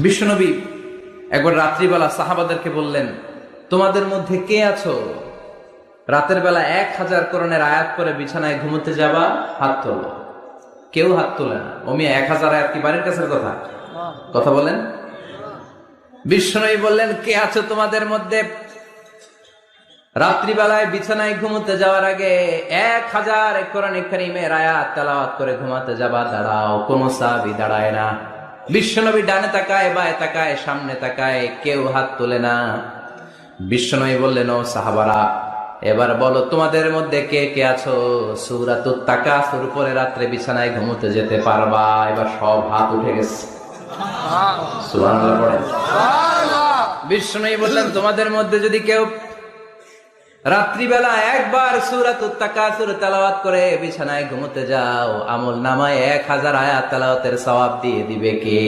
বিশ্বনবী একবার রাত্রিবেলা সাহাবাদেরকে বললেন, তোমাদের মধ্যে কে আছো রাতের বেলা 1000 কোরআনের আয়াত করে বিছানায় ঘুমোতে যাবা? হাত তোলো। কেউ হাত তোলে না। অমি 1000 আয়াত কি বাড়ির কাছের কথা? কথা বলেন। বিশ্বনবী বললেন, কে আছো তোমাদের মধ্যে রাত্রিবেলায় বিছানায় ঘুমোতে যাওয়ার আগে 1000 কোরআন কারীমের আয়াত তেলাওয়াত করে ঘুমাতে যাবা? দাঁড়াও। কোন সাহাবী দাঁড়ায় না। বিশ্বনবী ডানে তাকায়, বায়ে তাকায়, সামনে তাকায়, কেউ হাত তোলে না। বিশ্বনবী বললেন, ও সাহাবারা, এবার বলো তোমাদের মধ্যে কে কে আছো সূরাতুত তাকাসুর পরে রাত্রে বিছানায় ঘুমোতে যেতে পারবা? এবার সব হাত উঠে গেছে। সুবহানাল্লাহ পড়েন। বিশ্বনবী বললেন, তোমাদের মধ্যে যদি কেউ রাত্রিবেলা একবার সূরাতুত তাকাসুর তেলাওয়াত করে বিছানায় ঘুমোতে যাও, আমল নামায় 1000 আয়াত তেলাওয়াতের সওয়াব দিয়ে দিবে কে?